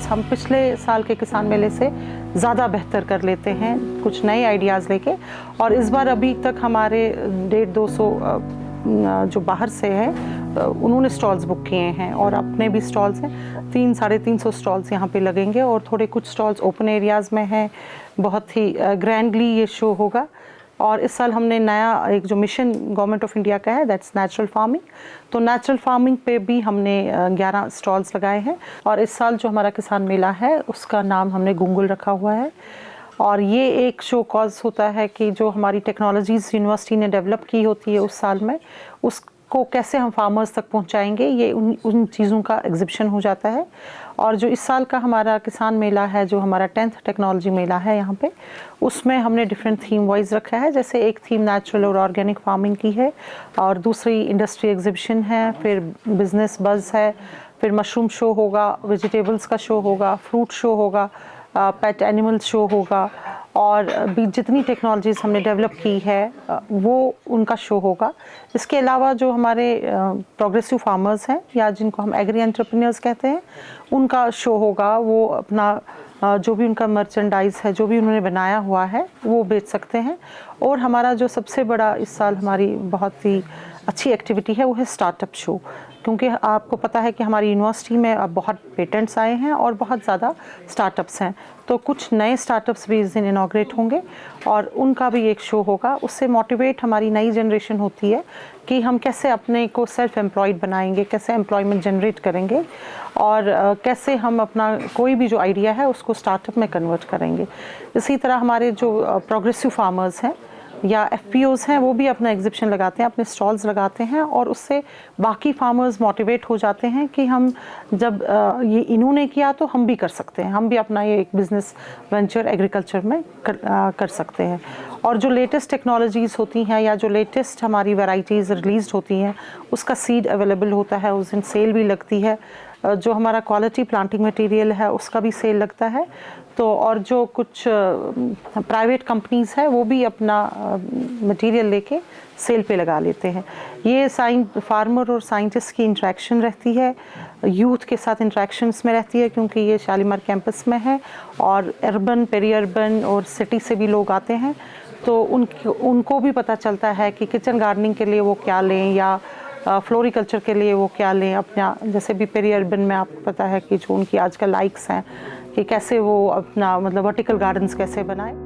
Stalls हम पिछले साल के किसान मेले से ज़्यादा बेहतर कर लेते हैं, कुछ नए आइडियाज़ लेके। और इस बार अभी तक हमारे 150-200 जो बाहर से हैं उन्होंने स्टॉल्स बुक किए हैं और अपने भी स्टॉल्स हैं। 300-350 स्टॉल्स यहाँ पे लगेंगे और थोड़े कुछ स्टॉल्स ओपन एरियाज़ में हैं। बहुत ही ग्रैंडली ये शो होगा। और इस साल हमने नया एक जो मिशन गवर्नमेंट ऑफ इंडिया का है, दैट्स नेचुरल फार्मिंग, तो नेचुरल फार्मिंग पे भी हमने 11 स्टॉल्स लगाए हैं। और इस साल जो हमारा किसान मेला है उसका नाम हमने गुंगुल रखा हुआ है। और ये एक शो कॉज होता है कि जो हमारी टेक्नोलॉजीज़ यूनिवर्सिटी ने डेवलप की होती है उस साल में, उसको कैसे हम फार्मर्स तक पहुंचाएंगे, ये उन चीज़ों का एग्जिबिशन हो जाता है। और जो इस साल का हमारा किसान मेला है, जो हमारा 10th टेक्नोलॉजी मेला है यहाँ पे, उसमें हमने डिफरेंट थीम वाइज रखा है। जैसे एक थीम नेचुरल और ऑर्गेनिक फार्मिंग की है, और दूसरी इंडस्ट्री एग्जिबिशन है, फिर बिजनेस बज़ है, फिर मशरूम शो होगा, वेजिटेबल्स का शो होगा, फ्रूट शो होगा, पेट एनिमल शो होगा, और भी जितनी टेक्नोलॉजीज़ हमने डेवलप की है वो उनका शो होगा। इसके अलावा जो हमारे प्रोग्रेसिव फार्मर्स हैं या जिनको हम एग्री एंटरप्रेन्योर्स कहते हैं, उनका शो होगा। वो अपना जो भी उनका मर्चेंडाइज़ है, जो भी उन्होंने बनाया हुआ है, वो बेच सकते हैं। और हमारा जो सबसे बड़ा इस साल हमारी बहुत ही अच्छी एक्टिविटी है वो है स्टार्टअप शो, क्योंकि आपको पता है कि हमारी यूनिवर्सिटी में अब बहुत पेटेंट्स आए हैं और बहुत ज़्यादा स्टार्टअप्स हैं, तो कुछ नए स्टार्टअप्स भी इस दिन इनॉग्रेट होंगे और उनका भी एक शो होगा। उससे मोटिवेट हमारी नई जनरेशन होती है कि हम कैसे अपने को सेल्फ एम्प्लॉयड बनाएंगे, कैसे एम्प्लॉयमेंट जनरेट करेंगे, और कैसे हम अपना कोई भी जो आइडिया है उसको स्टार्टअप में कन्वर्ट करेंगे। इसी तरह हमारे जो प्रोग्रेसिव फार्मर्स हैं या FPOs हैं, वो भी अपना एग्जिबिशन लगाते हैं, अपने स्टॉल्स लगाते हैं, और उससे बाकी फार्मर्स मोटिवेट हो जाते हैं कि हम जब ये इन्होंने किया तो हम भी कर सकते हैं, हम भी अपना ये एक बिज़नेस वेंचर एग्रीकल्चर में कर सकते हैं। और जो लेटेस्ट टेक्नोलॉजीज़ होती हैं या जो लेटेस्ट हमारी वैराइटीज़ रिलीज़ होती हैं, उसका सीड अवेलेबल होता है, उस दिन सेल भी लगती है। जो हमारा क्वालिटी प्लांटिंग मटेरियल है उसका भी सेल लगता है। तो और जो कुछ प्राइवेट कंपनीज़ है वो भी अपना मटेरियल लेके सेल पे लगा लेते हैं। ये फार्मर और साइंटिस्ट की इंटरेक्शन रहती है, यूथ के साथ इंटरेक्शंस में रहती है, क्योंकि ये शालीमार कैंपस में है और अर्बन, पेरी अर्बन और सिटी से भी लोग आते हैं। तो उनको भी पता चलता है कि किचन गार्डनिंग के लिए वो क्या लें या फ्लोरिकल्चर के लिए वो क्या लें अपना। जैसे भी पेरी अर्बन में आपको पता है कि जो उनकी आजकल लाइक्स हैं कि कैसे वो अपना मतलब वर्टिकल गार्डन्स कैसे बनाएं।